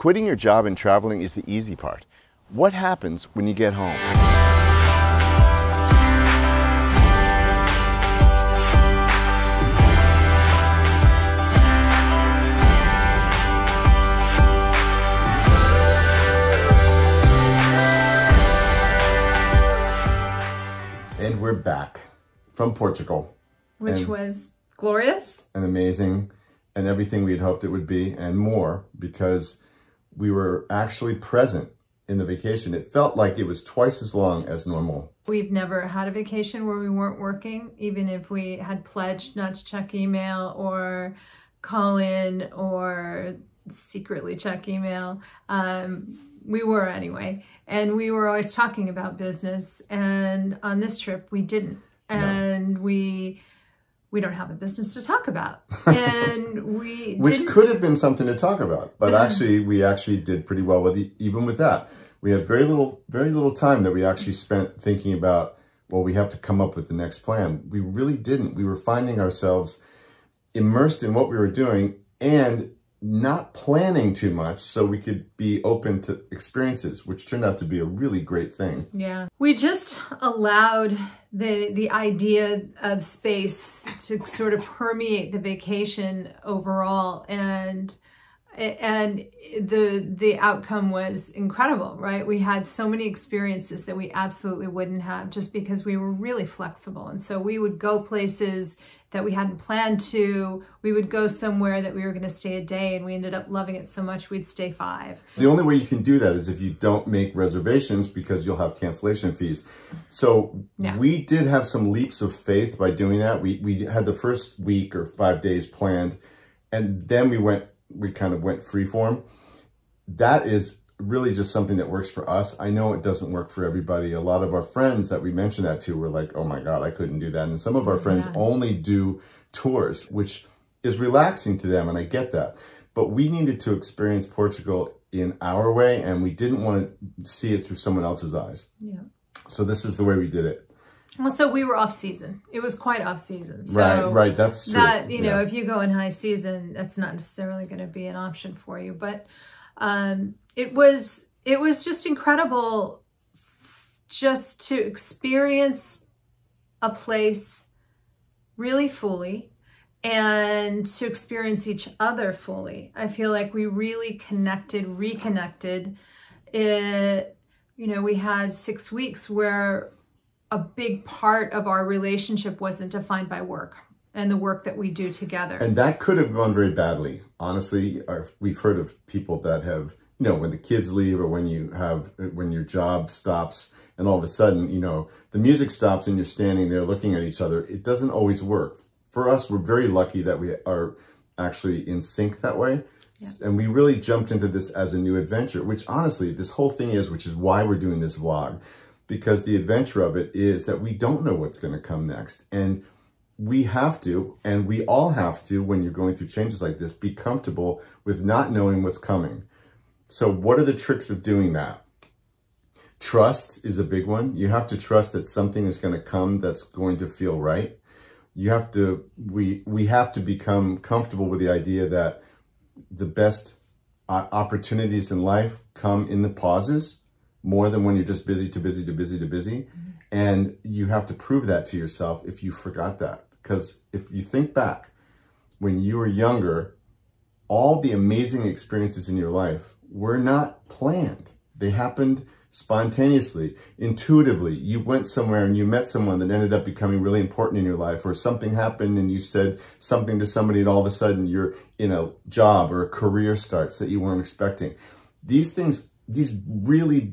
Quitting your job and traveling is the easy part. What happens when you get home? And we're back from Portugal. Which was glorious. And amazing, and everything we had hoped it would be, and more, because we were actually present in the vacation. It felt like it was twice as long as normal. We've never had a vacation where we weren't working, even if we had pledged not to check email or call in or secretly check email. We were anyway. And we were always talking about business. And on this trip, we didn't. And no. We don't have a business to talk about. And we Which could have been something to talk about. But actually, we actually did pretty well with even with that. We had very little time that we actually spent thinking about, well, we have to come up with the next plan. We really didn't. We were finding ourselves immersed in what we were doing and not planning too much so we could be open to experiences, which turned out to be a really great thing. Yeah. We just allowed the idea of space to sort of permeate the vacation overall, and the outcome was incredible, right? We had so many experiences that we absolutely wouldn't have just because we were really flexible. And so we would go places that we hadn't planned to. We would go somewhere that we were going to stay a day, and we ended up loving it so much we'd stay 5. The only way you can do that is if you don't make reservations, because you'll have cancellation fees. So yeah. We did have some leaps of faith by doing that. We had the first week or 5 days planned, and then we kind of went freeform. That is really just something that works for us. I know it doesn't work for everybody. A lot of our friends that we mentioned that to were like, oh my God, I couldn't do that. And some of our friends only do tours, which is relaxing to them, and I get that. But we needed to experience Portugal in our way, and we didn't want to see it through someone else's eyes. Yeah. So this is the way we did it. Well, so we were off season. It was quite off season. So right, that's true. That, you know, if you go in high season, that's not necessarily going to be an option for you. But it was just incredible just to experience a place really fully and to experience each other fully. I feel like we really reconnected. You know, we had 6 weeks where a big part of our relationship wasn't defined by work and the work that we do together. And that could have gone very badly. Honestly, we've heard of people that have, you know, when the kids leave or when your job stops and all of a sudden, you know, the music stops and you're standing there looking at each other. It doesn't always work. For us, we're very lucky that we are actually in sync that way. Yeah. And we really jumped into this as a new adventure, which honestly, this whole thing is, which is why we're doing this vlog. Because the adventure of it is that we don't know what's going to come next. And we have to, and we all have to, when you're going through changes like this, be comfortable with not knowing what's coming. So what are the tricks of doing that? Trust is a big one. You have to trust that something is going to come that's going to feel right. You have to, we have to become comfortable with the idea that the best opportunities in life come in the pauses, more than when you're just busy to busy to busy to busy. Mm-hmm. And you have to prove that to yourself if you forgot that. Because if you think back, when you were younger, all the amazing experiences in your life were not planned. They happened spontaneously, intuitively. You went somewhere and you met someone that ended up becoming really important in your life, or something happened and you said something to somebody and all of a sudden you're in a job or a career starts that you weren't expecting. These things, these really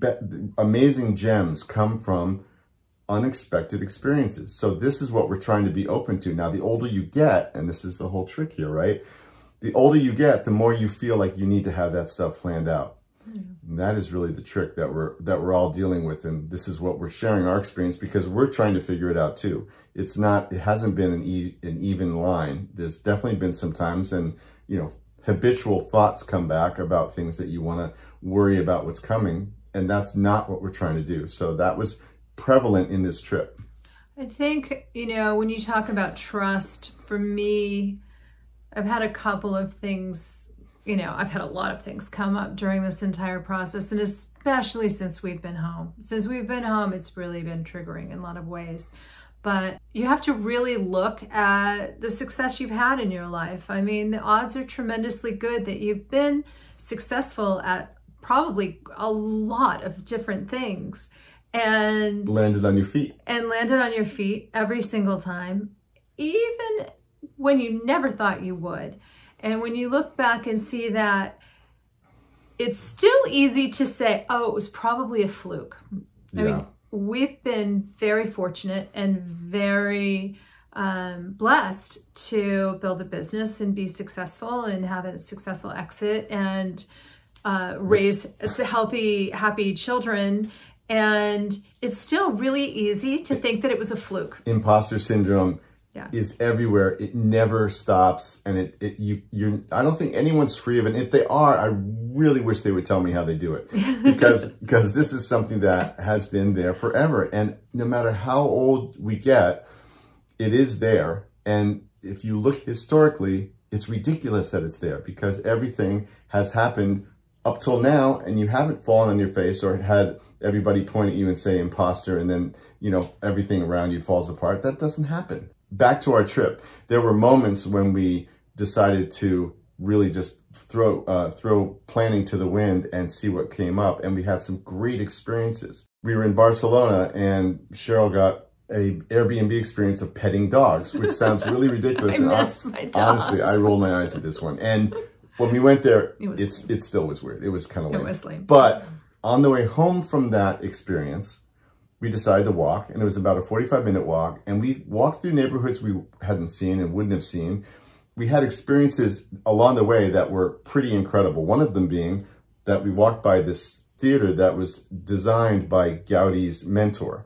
amazing gems come from unexpected experiences. So this is what we're trying to be open to. Now, the older you get, and this is the whole trick here, right? The older you get, the more you feel like you need to have that stuff planned out. And that is really the trick that we're all dealing with. And this is what we're sharing our experience, because we're trying to figure it out too. It hasn't been an even line. There's definitely been some times, and, you know, habitual thoughts come back about things that you want to worry about what's coming. And that's not what we're trying to do. So that was prevalent in this trip. I think, you know, when you talk about trust, for me, I've had a couple of things you know, I've had a lot of things come up during this entire process, and especially since we've been home. Since we've been home, it's really been triggering in a lot of ways. But you have to really look at the success you've had in your life. I mean, the odds are tremendously good that you've been successful at probably a lot of different things. And landed on your feet. And landed on your feet every single time, even when you never thought you would. And when you look back and see that, it's still easy to say, oh, it was probably a fluke. I mean, we've been very fortunate and very blessed to build a business and be successful and have a successful exit and raise healthy, happy children. And it's still really easy to think that it was a fluke. Imposter syndrome is everywhere. It never stops. And I don't think anyone's free of it. And if they are, I really wish they would tell me how they do it. Because this is something that has been there forever. And no matter how old we get, it is there. And if you look historically, it's ridiculous that it's there because everything has happened up till now and you haven't fallen on your face or had everybody point at you and say imposter and then, you know, everything around you falls apart. That doesn't happen. Back to our trip, there were moments when we decided to really just throw planning to the wind and see what came up. And we had some great experiences. We were in Barcelona and Cheryl got a Airbnb experience of petting dogs, which sounds really ridiculous. I miss my dogs. Honestly, I rolled my eyes at this one. And when we went there, it still was weird. It was kind of lame. It was lame. But on the way home from that experience, we decided to walk, and it was about a 45-minute walk, and we walked through neighborhoods we hadn't seen and wouldn't have seen. We had experiences along the way that were pretty incredible. One of them being that we walked by this theater that was designed by Gaudi's mentor,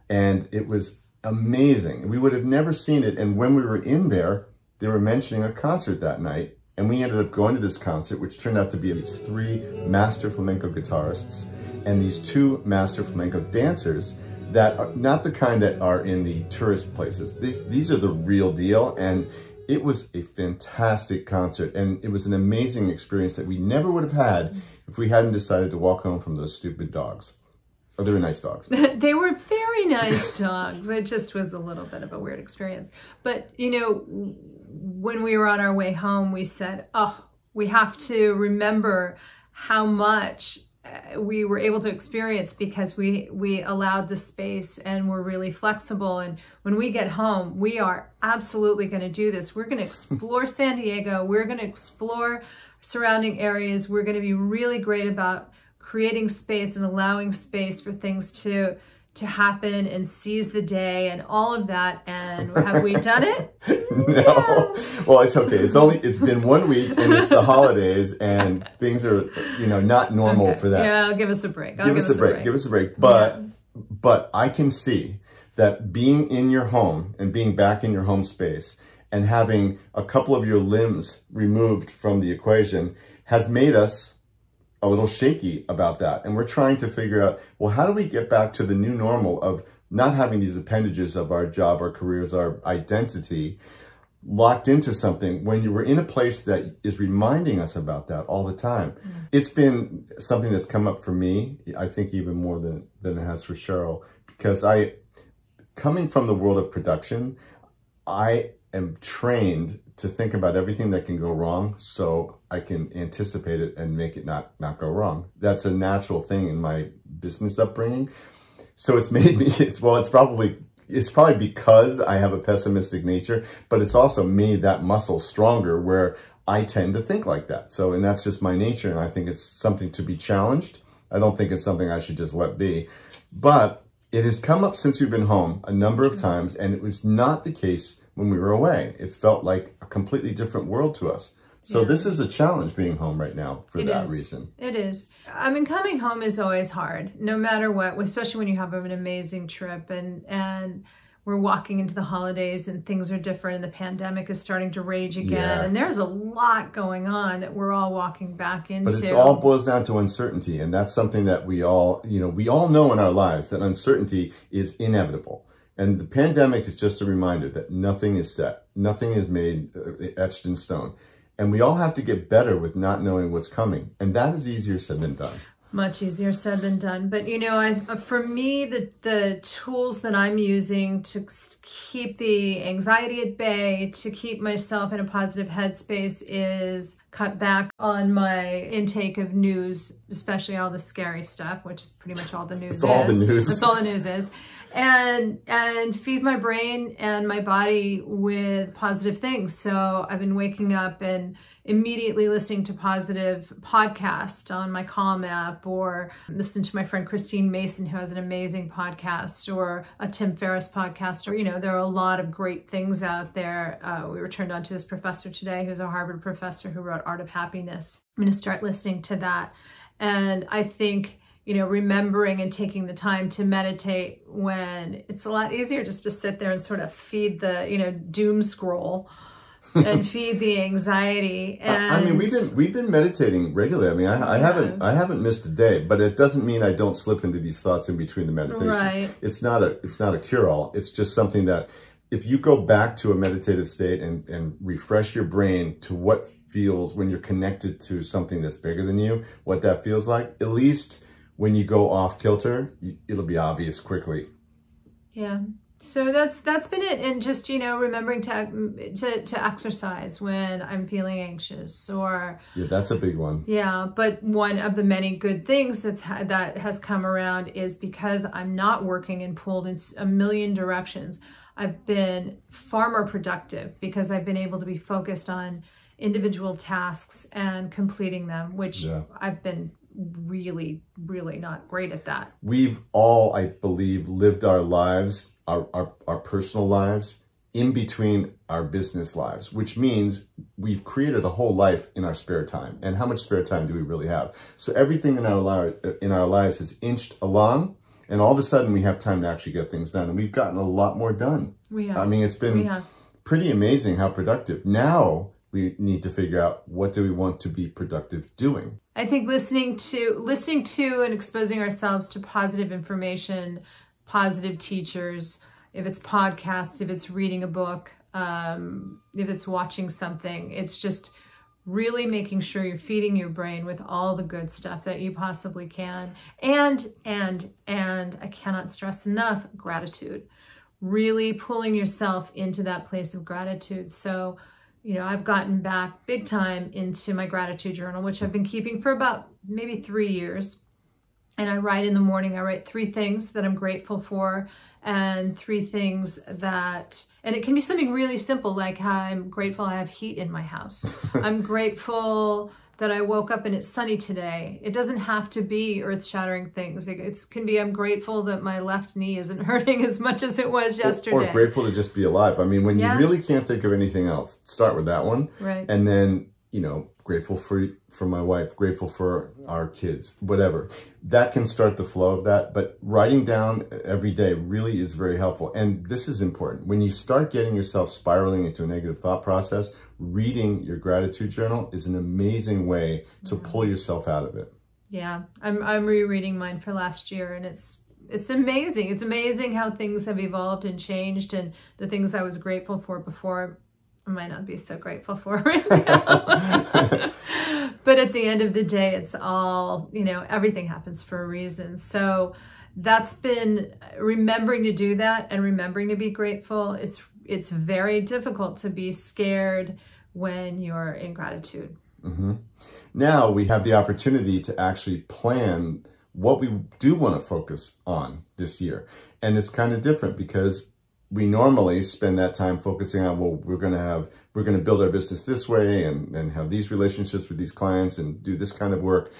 and it was amazing. We would have never seen it, and when we were in there, they were mentioning a concert that night, and we ended up going to this concert, which turned out to be these 3 master flamenco guitarists and these 2 master flamenco dancers that are not the kind that are in the tourist places. These are the real deal, and it was a fantastic concert, and it was an amazing experience that we never would have had if we hadn't decided to walk home from those stupid dogs. Oh, they were nice dogs. They were very nice dogs. It just was a little bit of a weird experience. But, you know, when we were on our way home, we said, oh, we have to remember how much we were able to experience because we allowed the space and we're really flexible. And when we get home, we are absolutely going to do this. We're going to explore San Diego. We're going to explore surrounding areas. We're going to be really great about creating space and allowing space for things to happen and seize the day and all of that. And have we done it? No. Well, it's okay. It's been 1 week and it's the holidays and things are, you know, not normal for that. Yeah, give us a break. Give us a break. But I can see that being in your home and being back in your home space and having a couple of your limbs removed from the equation has made us a little shaky about that. And we're trying to figure out, well, how do we get back to the new normal of not having these appendages of our job, our careers, our identity locked into something when you were in a place that is reminding us about that all the time. Mm. It's been something that's come up for me, I think even more than it has for Cheryl, because coming from the world of production, I am trained to think about everything that can go wrong so I can anticipate it and make it not go wrong. That's a natural thing in my business upbringing. So it's made me, it's probably because I have a pessimistic nature, but it's also made that muscle stronger where I tend to think like that. So, and that's just my nature. And I think it's something to be challenged. I don't think it's something I should just let be, but it has come up since we've been home a number of times, and it was not the case when we were away. It felt like a completely different world to us. So this is a challenge being home right now for that reason. It is. I mean, coming home is always hard, no matter what, especially when you have an amazing trip and we're walking into the holidays and things are different and the pandemic is starting to rage again. Yeah. And there's a lot going on that we're all walking back into. But it all boils down to uncertainty. And that's something that we all know in our lives, that uncertainty is inevitable. And the pandemic is just a reminder that nothing is set. Nothing is made etched in stone. And we all have to get better with not knowing what's coming. And that is easier said than done. Much easier said than done. But, you know, for me, the tools that I'm using to keep the anxiety at bay, to keep myself in a positive headspace, is cut back on my intake of news, especially all the scary stuff, which is pretty much all the news is. That's all the news. That's all the news is. And feed my brain and my body with positive things. So I've been waking up and immediately listening to positive podcasts on my calmapp, or listen to my friend Christine Mason, who has an amazing podcast, or a timferriss podcast, or, you know, there are a lot of great things out there. We were turned on to this professor today, who's a Harvard professor who wrote Art of Happiness. I'm going to start listening to that. And I think, you know, remembering and taking the time to meditate when it's a lot easier just to sit there and sort of feed the, you know, doom scroll and feed the anxiety. And I mean, we've been meditating regularly. I mean, I haven't missed a day, but it doesn't mean I don't slip into these thoughts in between the meditations. Right. It's not a cure-all. It's just something that if you go back to a meditative state and refresh your brain to what feels when you're connected to something that's bigger than you, what that feels like, at least when you go off kilter, it'll be obvious quickly. Yeah. So that's been it. And just, you know, remembering to exercise when I'm feeling anxious, or yeah, that's a big one. Yeah, but one of the many good things that has come around is because I'm not working and pulled in a million directions, I've been far more productive because I've been able to be focused on individual tasks and completing them, which I've been really, really not great at that. We've all, I believe, lived our lives, our personal lives, in between our business lives, which means we've created a whole life in our spare time. And how much spare time do we really have? So everything in our lives has inched along, and all of a sudden we have time to actually get things done. And we've gotten a lot more done. We have. I mean, it's been pretty amazing how productive. Now we need to figure out, what do we want to be productive doing? I think listening to and exposing ourselves to positive information, positive teachers, if it's podcasts, if it's reading a book, if it's watching something, it's just really making sure you're feeding your brain with all the good stuff that you possibly can. And I cannot stress enough, gratitude. Really pulling yourself into that place of gratitude. So, you know, I've gotten back big time into my gratitude journal, which I've been keeping for about maybe 3 years. And I write in the morning, I write 3 things that I'm grateful for, and 3 things that, and it can be something really simple, like I'm grateful I have heat in my house. I'm grateful that I woke up and it's sunny today. It doesn't have to be earth-shattering things. It can be, I'm grateful that my left knee isn't hurting as much as it was yesterday. Or grateful to just be alive. I mean, when you really can't think of anything else, start with that one. Right. And then, you know, grateful for my wife, grateful for our kids, whatever. That can start the flow of that. But writing down every day really is very helpful. And this is important. When you start getting yourself spiraling into a negative thought process, reading your gratitude journal is an amazing way to pull yourself out of it. Yeah, I'm rereading mine for last year, and it's amazing. It's amazing how things have evolved and changed, and the things I was grateful for before, I might not be so grateful for right now. But at the end of the day, it's all, you know, everything happens for a reason. So that's been remembering to do that and remembering to be grateful. It's very difficult to be scared when you're in gratitude. Mm-hmm. Now we have the opportunity to actually plan what we do want to focus on this year. And it's kind of different because we normally spend that time focusing on, well, we're going to build our business this way and have these relationships with these clients and do this kind of work.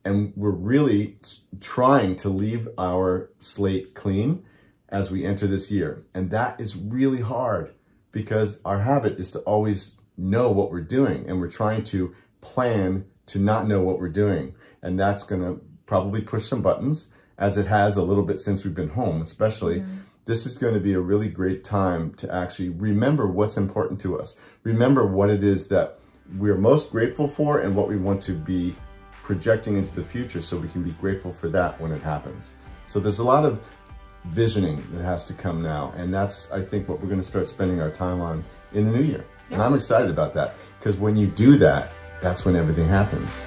And we're really trying to leave our slate clean as we enter this year. And that is really hard because our habit is to always know what we're doing, and we're trying to plan to not know what we're doing. And that's going to probably push some buttons, as it has a little bit since we've been home, especially. This is going to be a really great time to actually remember what's important to us. Remember what it is that we're most grateful for and what we want to be projecting into the future, so we can be grateful for that when it happens. So there's a lot of visioning that has to come now. And that's, I think, what we're going to start spending our time on in the new year. And I'm excited about that, because when you do that, that's when everything happens.